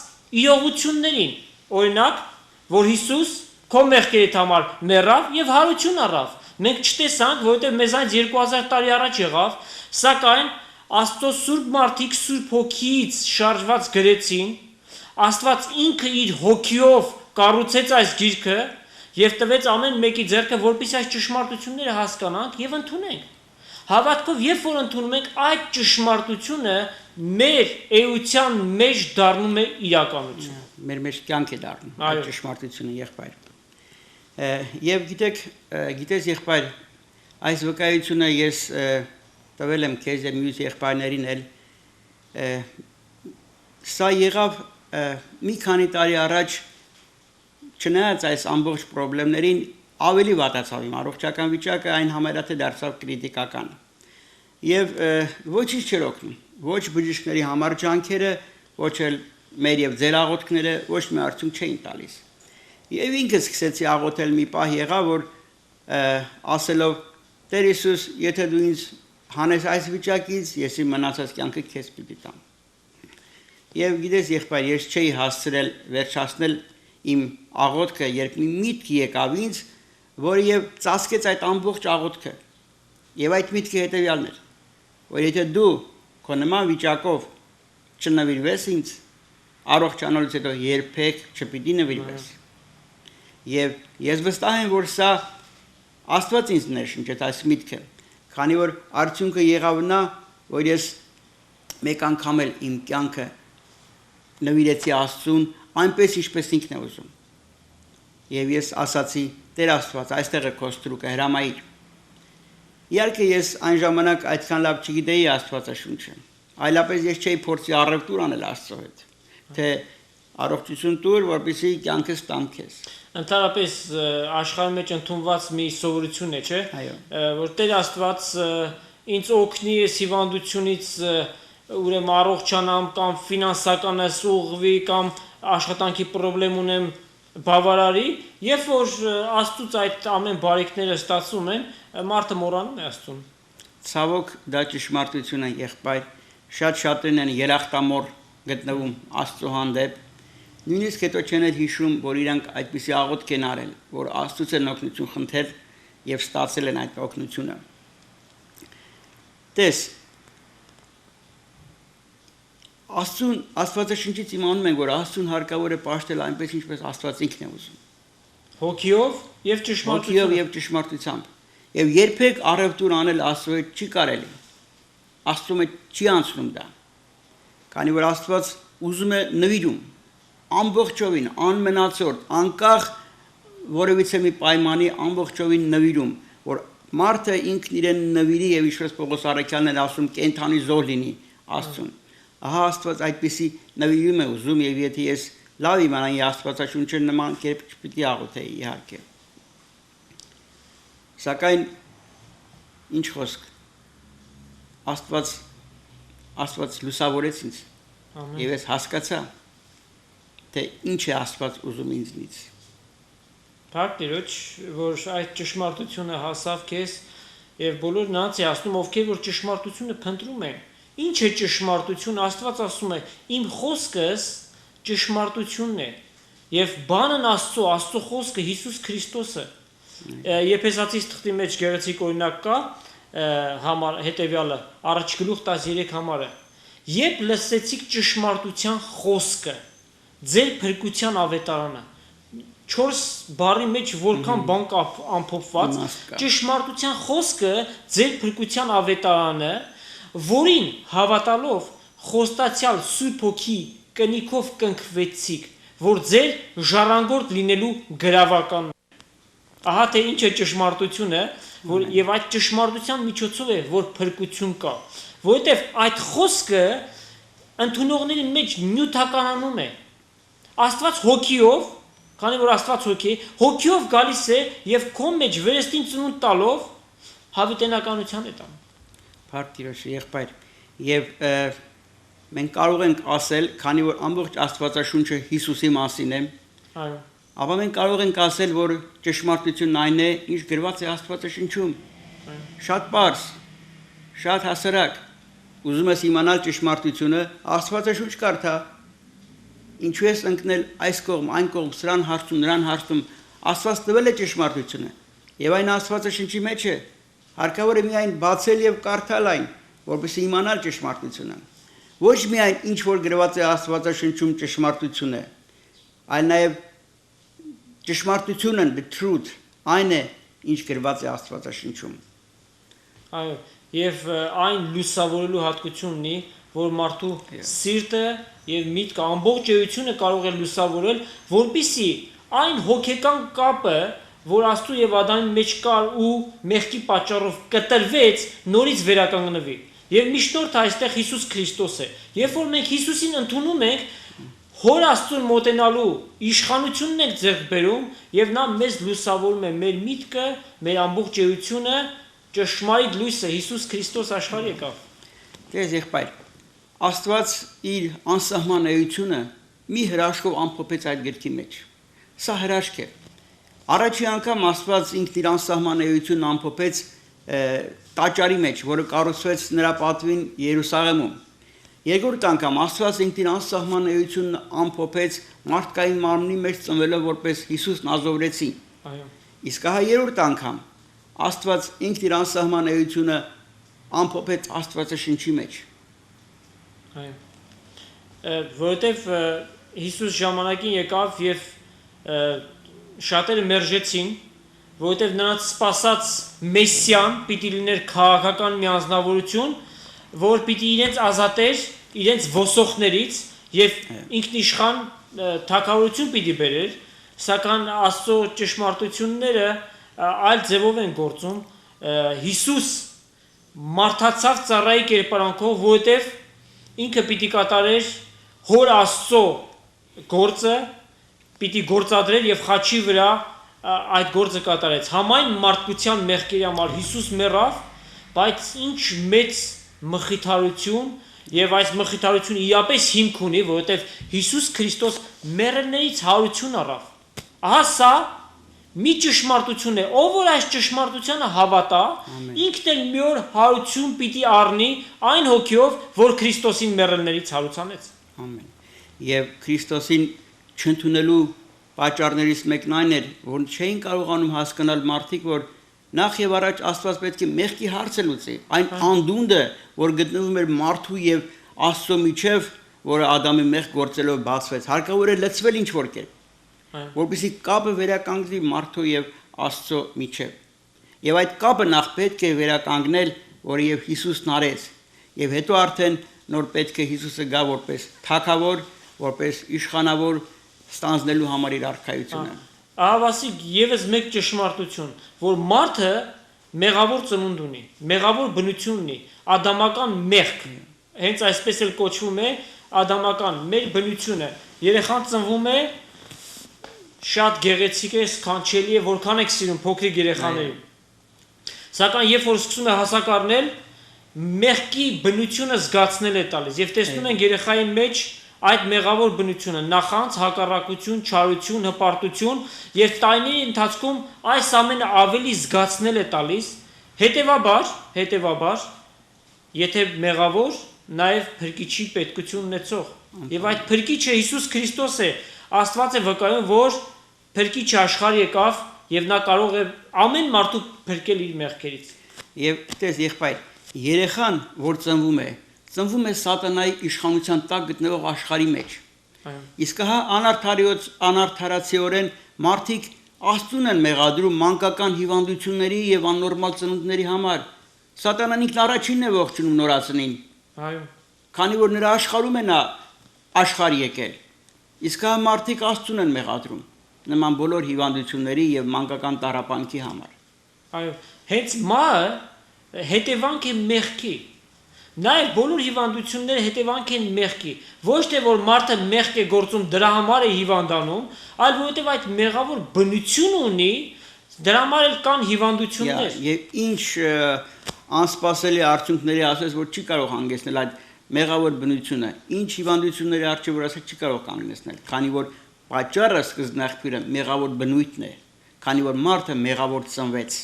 իրողություններին։ Օրինակ, որ Հիսուս քո մեղքերիդ համար մեռավ եւ հարություն առավ։ Մենք չտեսանք, որովհետեւ մեզանից 2000 տարի առաջ եղավ, սակայն Աստծո սուրբ մարդիկ սուրբ հոգիից շարժված գրեցին, Աստված ինքը իր հոգիով կառուցեց այս գիրքը եւ տվեց ամեն մեկի ձեռքը, որպեսզի այս ճշմարտությունները հասկանանք եւ ընդունենք։ Հավատքով երբ որ ընդունում ենք, այդ ճշմարտությունը մեր էության մեջ դառնում է իրականություն։ Մեր մեջ կյանք է դառնում այդ ճշմարտությունը, եղբայր։ Եվ գիտես եղբայր, այս վկայությունը ես տվել եմ քեզ եւ մյուս եղբայրներին էլ, սա եղավ մի քանի տարի առաջ, չնայած այս ամբողջ խնդիրներին ավելի վատացավ իմ առողջական վիճակը, այն համարյա դարձավ կրիտիկական։ Եվ ոչինչ չէր օգնում, ոչ բժիշկների համար ջանքերը, ոչ էլ մեր եւ ձեր աղոթքները ոչ մի արդյունք չէին տալիս։ Եվ ինքս սկսեցի աղոթել, մի պահ եղավ, որ ասելով Տեր Հիսուս, եթե դու ինձ հանես այս վիճակից, ես իմ մնացած կյանքը քեզ պիտի տամ։ Եվ գիտես եղբայր, ես չէի հասցրել վերջացնել իմ աղոթքը, երբ մի միտք եկավ ինձ, որը եւ ծածկեց այդ ամբողջ աղոթքը։ Եվ այդ միտքը հետեւյալն էր, որ եթե դու քո նման վիճակով չնվիրվես ինձ, առողջանալուց հետո երբեք չպիտի նվիրվես։ Եվ ես վստահ եմ, որ սա Աստված ինձ ներշնչեց այս միտքը, քանի որ արդյունքը եղավ նա, որ ես մեկ անգամ էլ իմ կյանքը նվիրեցի Աստծուն, այնպես ինչպես ինքն է ուզում։ Եվ ես ասացի. Տեր Աստված, այստեղ է քո ստրուկը, հրամայիր։ Իհարկե ես այն ժամանակ այդքան լավ չգիտեի Աստվածաշունչը, այլապես ես չէի փորձի առևտուր անել Աստծո հետ, թե առողջություն տուր, որպեսզի կյանքս տամ քեզ։ Ընդհանրապես աշխարհի մեջ ընդունված մի սովորություն է, չէ՞, որ Տեր Աստված ինձ օգնի այս հիվանդությունից ուրեմն առողջանամ կամ ֆինանսականս ուղղվի կամ աշխատանքի խնդրեմ ունեմ բավարարի, երբ որ Աստծուց այդ ամեն բարիքները ստացվում են, մարդը մոռանում է Աստծուն։ Ցավոք դա ճշմարտություն է, եղբայր, շատ շատերն են երախտամոռ գտնվում Աստծո հանդեպ, նույնիսկ հետո չեն հիշում, որ իրանք այդպիսի աղոթք են արել, որ Աստծուց են օգնություն խնդրել եւ ստացել են այդ օգնությունը։ Տես, Աստվածաշնչից իմանում ենք, որ Աստծուն հարկավոր է պաշտել այնպես, ինչպես Աստված ինքն է ուզում։ Հոգիով եւ ճշմարտությամբ։ Եվ երբեք առևտուր անել Աստծո հետ չի կարելի։ Աստծո մեջ չի անցնում դա։ Քանի որ Աստված ուզում է նվիրում ամբողջովին, անմնացորդ, անկախ որևիցե մի պայմանի ամբողջովին նվիրում, որ մարդը ինքն իրեն նվիրի եւ ինչպես Պողոս Առաքյալն է ասում, կենթանի զոհ լինի Աստծուն։ Ահա Աստված այդպիսի նվիրում է ուզում եւ եթե ես լավ իմանայի Աստվածաշունչը նման կերպ չպիտի աղոթեի իհարկե։ Սակայն ինչ խոսք Աստված լուսավորեց ինձ եւ ես հասկացա թե ինչ է Աստված ուզում ինձնից։ Փառք Տիրոջ, որ այդ ճշմարտությունը հասավ քեզ եւ բոլոր նրանց է ասում, ովքեր որ ճշմարտությունը փնտրում են։ Ինչ է ճշմարտություն, Աստված ասում է, իմ խոսքս ճշմարտությունն է եւ բանն Աստծո խոսքը Հիսուս Քրիստոսը։ Եփեսացիս թղթի մեջ գեղեցիկ օրինակ կա, համար հետեւյալը, առաջ գլուխ 13 համարը։ Երբ լսեցիք ճշմարտության խոսքը, ձեր փրկության ավետարանը, 4 բառի մեջ որքան բան կա ամփոփված, ճշմարտության խոսքը ձեր փրկության ավետարանը, որին հավատալով խոստացյալ Սուրբ Հոգի կնիքով կնքվեցիք, որ ձեր ժառանգորդ լինելու գրավականն է։ Ահա թե ինչ է ճշմարտությունը, որ եւ այդ ճշմարտության միջոցով է որ փրկություն կա, որովհետեւ այդ խոսքը ընդունողների մեջ նյութականանում է։ Աստված հոգիով, քանի որ Աստված հոգիով գալիս է եւ քո մեջ վերստին ծնունդ տալով հավիտենականության է տանում։ Փառք եղբայր, եւ մենք կարող ենք ասել, քանի որ ամբողջ Աստվածաշունչը Հիսուսի մասին է, այո, ապա մենք կարող ենք ասել, որ ճշմարտությունն այն է, ինչ գրված է Աստվածաշնչում։ Շատ պարզ, շատ հասարակ։ Ուզում ես իմանալ ճշմարտությունը, Աստվածաշունչ կարդա։ Ինչու ես ընկնել այս կողմ, այն կողմ, սրան հարցում, նրան հարցում, Աստված տվել է ճշմարտությունը, եւ այն Աստվածաշնչի մեջ է։ Հարկավոր է միայն բացել եւ կարդալ այն, որպեսզի իմանալ ճշմարտությունը։ Ոչ միայն ինչ որ գրված է Աստվածաշնչում ճշմարտություն է, այլ նաեւ ճշմարտությունը, the truth, այն է, ինչ գրված է Աստվածաշնչում։ Այո, եւ այն լուսավորելու հատկություն ունի, որ մարդու սիրտը եւ միտքը ամբողջ էությունը կարող է լուսավորել, որպիսի այն հոգեկան կապը, որ Աստծո եւ Ադամի մեջ կար ու մեղքի պատճառով կտրվեց, նորից վերականգնվի։ Եվ միջնորդը այստեղ Հիսուս Քրիստոս է։ Երբ որ մենք Հիսուսին ընդունում ենք, Հոր Աստծուն մոտենալու իշխանությունն ենք ձեռք բերում եւ նա մեզ լուսավորում է մեր միտքը, մեր ամբողջ էությունը, ճշմարիտ լույսը Հիսուս Քրիստոս աշխարհ եկավ։ Դες եղբայր, Աստված իր անսահման էությունը մի հրաշքով ամփոփեց այդ գրքի մեջ։ Սա հրաշք է։ Առաջի անգամ Աստված ինքն իր անսահման էությունը ամփոփեց տաճարի մեջ, որը կառուցվեց նրա պատվին Երուսաղեմում։ Երկրորդ անգամ Աստված ինքն իր անսահման էությունը ամփոփեց մարդկային մարմնի մեջ ծնվելով որպես Հիսուս Նազովրեցի։ Այո։ Իսկ հա երրորդ անգամ Աստված ինքն իր անսահման էությունը ամփոփեց Աստվածաշնչի մեջ։ Այո։ Որովհետև Հիսուս ժամանակին եկավ եւ շատերը մերժեցին, որովհետև նրանց սպասած Մեսիան պիտի լիներ քաղաքական մի անձնավորություն, որ պիտի իրենց ազատեր իրենց ոսողներից եւ ինքնիշխան թագավորություն պիտի բերեր, սակայն Աստծո ճշմարտությունները այլ ձևով են գործում։ Հիսուս մարդացավ ծառայի կերպարանքով, որովհետև ինքը պիտի կատարեր Հոր Աստծո գործը, պիտի գործադրեր եւ խաչի վրա այդ գործը կատարեց։ Համայն մարդկության մեղքերի համար Հիսուս մեռավ, բայց ինչ մեծ մխիթարություն եւ այս մխիթարությունը իրապես հիմք ունի, որովհետեւ Հիսուս Քրիստոս մեռելներից հարություն առավ։ Ահա սա մի ճշմարտություն է, ով որ այս ճշմարտությանը հավատա, ինքն էլ մի օր հարություն պիտի առնի այն հոգիով, որ Քրիստոսին մեռելներից հարուցանեց։ Ամեն։ Եվ Քրիստոսին չընդունելու պատճառներից մեկն այն էր, որ չէին կարողանում հասկանալ մարդիկ, որ նախ եւ առաջ Աստված պետք է մեղքի հարցը լուծի, այն անդունդը, որ գտնվում էր մարդու եւ Աստծո միջև, որը Ադամի մեղք գործելով բացվեց, հարկավոր է լցվել ինչ որ կերպ, որպեսզի կապը վերականգնվի մարդու եւ Աստծո միջև։ Եվ այդ կապը նախ պետք է վերականգնել, որը եւ Հիսուսն արեց, եւ հետո արդեն նոր պետք է Հիսուսը գա որպես թագավոր, որպես իշխանավոր ստանձնելու համար իր արքայությունը։ Ահավասիկ եւս մեկ ճշմարտություն, որ մարդը մեղավոր ծնունդ ունի, մեղավոր բնություն ունի, ադամական մեղք, հենց այսպես էլ կոչվում է ադամական մեր բնությունը։ Երեխան ծնվում է, շատ գեղեցիկ է, սքանչելի է, որքան եք սիրում փոքրիկ երեխաներին։ Սակայն երբ որ սկսում է հասակ առնել, մեղքի բնությունը զգացնել է տալիս, եւ տեսնում ենք երեխայի մեջ այդ մեղավոր բնությունը, նախանց, հակառակություն, չարություն, հպարտություն եւ տարիների ընթացքում այս ամենը ավելի զգացնել է տալիս, հետեւաբար, եթե մեղավոր, նաեւ փրկիչի պետքություն ունեցող, եւ այդ փրկիչը Հիսուս Քրիստոս է, Աստված է վկայում, որ փրկիչը աշխարհ եկավ եւ նա կարող է ամեն մարդու փրկել իր մեղքերից։ Եվ դες եղբայր, երեխան, որ ծնվում է սատանայի իշխանության տակ գտնվող աշխարհի մեջ։ Իսկ հա անարդարացիորեն մարդիկ Աստծուն են մեղադրում մանկական հիվանդությունների եւ աննորմալ ծնունդների համար։ Սատանան ինքն առաջինն է ողջունում նորածնին։ Այո։ Քանի որ նրա աշխարհում է նա աշխարհ եկել։ Իսկ հա մարդիկ Աստծուն են մեղադրում նման բոլոր հիվանդությունների եւ մանկական տառապանքի համար։ Այո, հենց մահը հետևանք է մեղքի։ Նաև բոլոր հիվանդությունները հետևանք են մեղքի։ Ոչ թե որ մարդը մեղք է գործում, դրա համար է հիվանդանում, այլ որովհետև այդ մեղավոր բնություն ունի, դրա համար էլ կան հիվանդություններ։ Եվ ինչ անսպասելի արդյունքների ասես, որ չի կարող հանգեցնել այդ մեղավոր բնությունը, ինչ հիվանդությունների առջև որ ասես չի կարող կանգնեցնել, քանի որ պատճառը սկզբնաղբյուրը մեղավոր բնույթն է, քանի որ մարդը մեղավոր ծնվեց։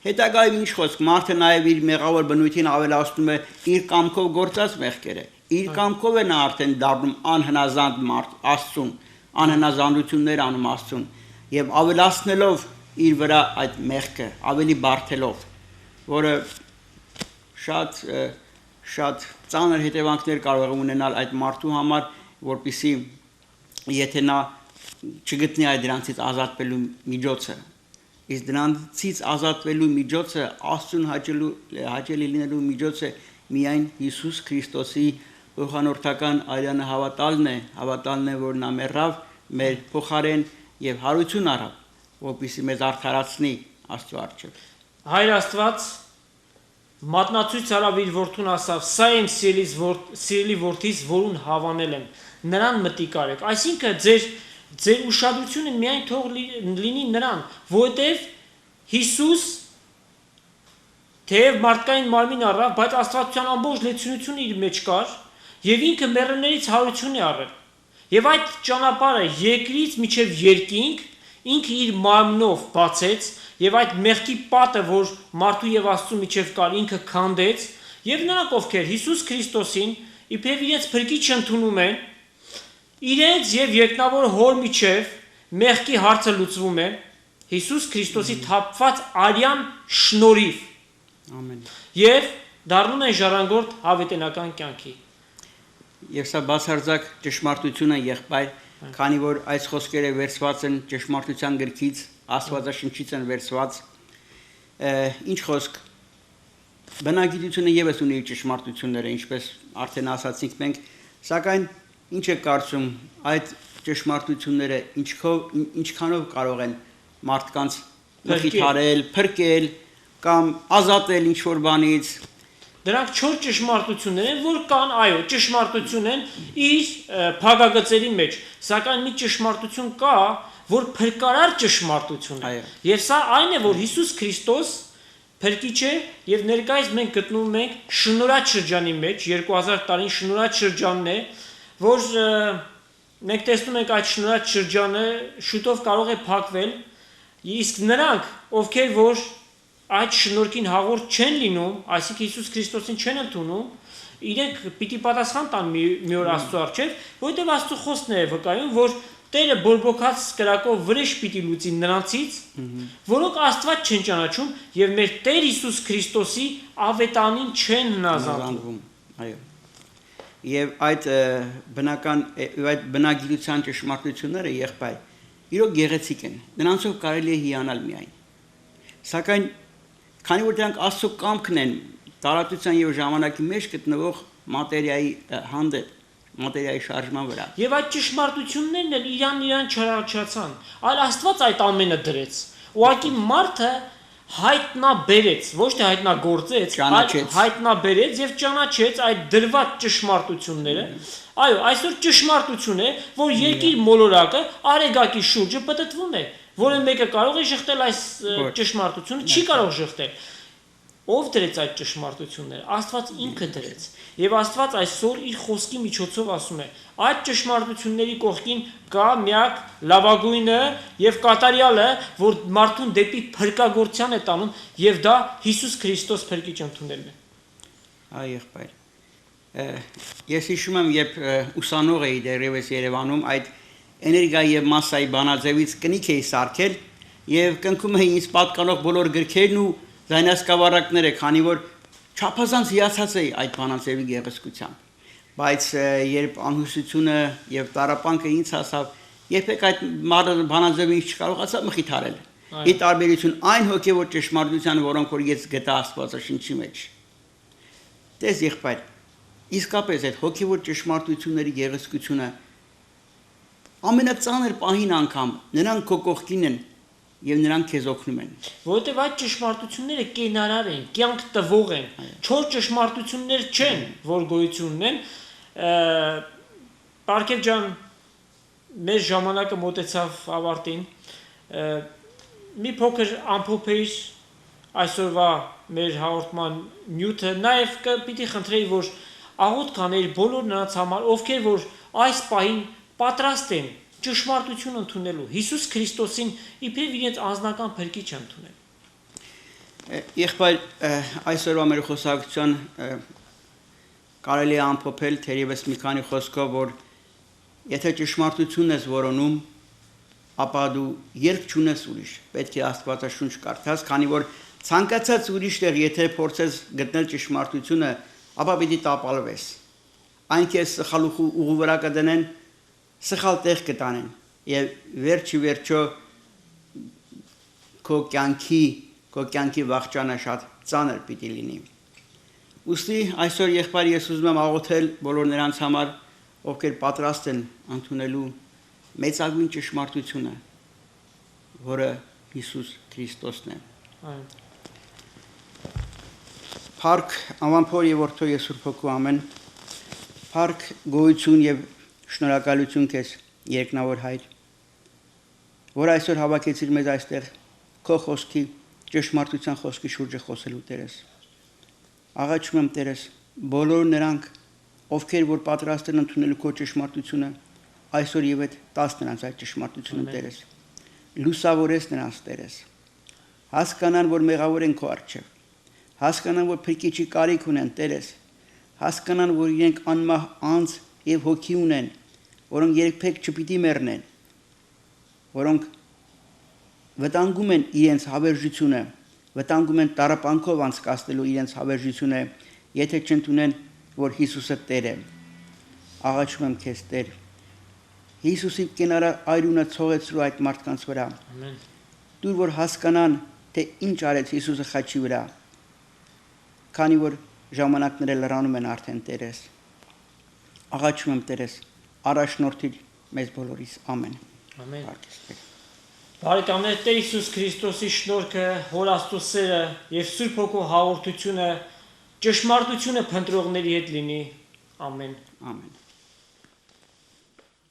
Հետագայում ինչ խոսք, մարդը նաև իր մեղավոր բնույթին ավելացնում է իր կամքով գործած մեղքերը։ Իր կամքով է նա արդեն դառնում անհնազանդ մարդ Աստծուն, անհնազանդություններ անում Աստծուն եւ ավելացնելով իր վրա այդ մեղքը, ավելի բարթելով, որը շատ ծանր հետևանքներ կարող է ունենալ այդ մարդու համար, որպեսզի եթե նա չգտնի այդ դրանցից ազատվելու միջոցը, իսկ դրանցից ազատվելու միջոցը Աստծուն հաճելի լինելու միջոցը միայն Հիսուս Քրիստոսի ողանորթական արյանը հավատալն է, որ նա մեռավ մեր փոխարեն եւ հարություն առավ, որպեսզի մեզ արդարացնի Աստծո առջև։ Հայր Աստված մատնացույց արավ իր որդուն ասավ. «Սա իմ սիրելի որդիս, որուն հավանել եմ, նրան մտիկ արեք»։ Այսինքն ձեր ուշադրությունը միայն թող լինի նրան, որովհետև Հիսուս թեև մարդկային մարմին առավ, բայց Աստվածության ամբողջ լեցունությունը իր մեջ կար եւ ինքը մեռելներից հարություն է առել։ Եվ այդ ճանապարհը երկրից մինչև երկինք ինքը իր մարմնով բացեց եւ այդ մեղքի պատը, որ մարդու եւ Աստծու միջև կար, ինքը քանդեց եւ նրանք ովքեր Հիսուս Քրիստոսին իբրև իրենց փրկիչ ընդունում են, իրենց եւ երկնավոր հոր միջև մեղքի հարցը լուծվում է Հիսուս Քրիստոսի թափված արյան շնորհիվ։ Ամեն։ Եվ դառնում են ժառանգորդ հավիտենական կյանքի։ Եվ սա բացարձակ ճշմարտություն է, եղբայր, քանի որ այս խոսքերը վերցված են ճշմարտության գրքից, Աստվածաշնչից են վերցված, ինչ խոսք, բնագիտությունը ևս ունի ճշմարտությունները, ինչպես արդեն ասացինք մենք, սակայն ինչ է կարծում այդ ճշմարտությունները ինչքանով կարող են մարդկանց մխիթարել, փրկել կամ ազատել ինչ-որ բանից։ Դրանք 4 ճշմարտություններ են, որ կան, այո, ճշմարտություն են իր փակագծերի մեջ, սակայն մի ճշմարտություն կա, որ փրկարար ճշմարտություն է։ Եվ սա այն է, որ Հիսուս Քրիստոս փրկիչ է եւ ներկայիս մենք գտնվում ենք շնորհած շրջանի մեջ, 2000 տարին շնորհած շրջանն է, որ մենք տեսնում ենք այդ շնորհած շրջանը շուտով կարող է փակվել, իսկ նրանք, ովքեր որ այդ շնորհքին հաղորդ չեն լինում, այսինքն Հիսուս Քրիստոսին չեն ընդունում, իրենք պիտի պատասխան տան մի օր Աստծո առջև, որովհետև Աստծո խոսքն է վկայում, որ Տերը բորբոքած կրակով վրեժ պիտի լուծի նրանցից, որոնք Աստված չեն ճանաչում եւ մեր Տեր Հիսուս Քրիստոսի ավետանին չեն հնազանդվում։ Այո։ Եվ այդ բնագիտության ճշմարտությունները եղբայր իրոք գեղեցիկ են, նրանցով կարելի է հիանալ միայն։ Սակայն քանի որ դրանք Աստծո կամքն են, տարածության եւ ժամանակի մեջ գտնվող մատերիայի հանդեպ, մատերիայի շարժման վրա։ Եվ այդ ճշմարտություններն էլ իրան չարաչացան, այլ Աստված այդ ամենը դրեց։ Ուղղակի մարդը հայտնաբերեց, ոչ թե հայտնագործեց, այլ հայտնաբերեց եւ ճանաչեց այդ դրված ճշմարտությունները։ Այո, այսօր ճշմարտություն է, որ երկիր մոլորակը արեգակի շուրջը պտտվում է, որը մեկը կարող է շղթել այս ճշմարտությունը, չի կարող շղթել։ Ով դրեց այդ ճշմարտությունները։ Աստված ինքը դրեց։ Եվ Աստված այսօր իր խոսքի միջոցով ասում է. այդ ճշմարտությունների կողքին կա միակ լավագույնը եւ կատարյալը, որ մարդուն դեպի փրկagorցյան է տանում, եւ դա Հիսուս Քրիստոս փրկիչ ընդունելն է։ Այ եղբայր։ Ես հիշում եմ, երբ ուսանող էի դեռևս Երևանում, այդ էներգիայի եւ մասսայի բանաձևից կնիք էի սարքել եւ կնքում էի ինձ պատկանող բոլոր գրքերն ու զայնասկավառակները, քանի որ չափազանց հիացած էի այդ բանաձևի գեղեցկությամբ, բայց երբ անհուսությունը եւ տառապանքը ինձ հասավ, երբեք այդ բանաձևը ինձ չկարողացա մխիթարել։ Ի տարբերություն այն հոգեվոր ճշմարտության, որոնք որ ես գտա Աստվածաշնչի մեջ։ Տես եղբայր, իսկապես այդ հոգեվոր ճշմարտությունների գեղեցկությունը ամենածանր պահին անգամ նրանք քո կողքին են, եւ նրանք քեզ օգնում են։ Որովհետև այդ ճշմարտությունները կենարար են, կյանք տվող են, չոր ճշմարտություններ չեն, որ գոյություն ունեն։ Պարքև ջան, մեր ժամանակը մոտեցավ ավարտին։ Մի փոքր ամփոփեիր այսօրվա մեր հաղորդման նյութը, նաև պիտի խնդրեի, որ աղոթ կանեիր բոլոր նրանց համար, ովքեր որ այս պահին պատրաստ են ճշմարտություն ընդունելու, Հիսուս Քրիստոսին իբրև իրենց անձնական փրկիչ ընդունել։ Եղբայր, այսօրվա մեր խոսակցության կարելի է ամփոփել թերևս մի քանի խոսքով, որ եթե ճշմարտությունն ես որոնում, ապա դու երբ չունես ուրիշ, պետք է Աստվածաշունչ կարդաս, քանի որ ցանկացած ուրիշ տեղ եթե փորձես գտնել ճշմարտությունը, ապա պիտի տապալվես։ Այն քեզ սխալ ուղու վրա կդնեն, սխալ տեղ կտանեն եւ վերջի քո կյանքի վախճանը շատ ծանր պիտի լինի։ Ուստի այսօր եղբայր ես ուզում եմ աղոթել բոլոր նրանց համար, ովքեր պատրաստ են ընդունելու մեծագույն ճշմարտությունը, որը Հիսուս Քրիստոսն է։ Փառք անվանփոր եւ որդու եւ Սուրբ Հոգու ամեն։ Փառք գոհություն եւ շնորհակալություն քեզ երկնավոր Հայր, որ այսօր հավաքեցիր մեզ այստեղ քո խոսքի ճշմարտության խոսքի շուրջը խոսելու Տերես։ Աղաչում եմ Տերես, բոլոր նրանք, ովքեր որ պատրաստ են ընդունելու քո ճշմարտությունը, այսօր եւ այդ 10 նրանց այդ ճշմարտությունը Տերես։ Լուսավորես նրանց Տերես։ Հասկանան, որ մեղավոր են քո առջև։ Հասկանան, որ փրկիչի կարիք ունեն Տերես։ Հասկանան, որ իրենք անմահ անձ եւ հոգի ունեն, որոնք երբեք չպիտի մեռնեն, որոնք վտանգում են իրենց հավերժությունը, վտանգում են տարապանքով անցկացնելու իրենց հավերժությունը, եթե չընդունեն, որ Հիսուսը Տեր է։ Աղաչում եմ քեզ Տեր, Հիսուսի կենարա այրունը ցողեցրու այդ մարդկանց վրա։ Ամեն։ Դուր որ հասկանան, թե ինչ արեց Հիսուսը խաչի վրա, քանի որ ժամանակները լրանում են արդեն Տերես։ Աղաչում եմ Տերես, առաջնորդիր մեզ բոլորիս, ամեն։ Ամեն։ Բարեկամներ, Տեր Հիսուս Քրիստոսի շնորհքը, Հոր Աստծո սերը եւ Սուրբ Հոգու հաղորդությունը ճշմարտությունը փնտրողների հետ լինի։ Ամեն։ Ամեն։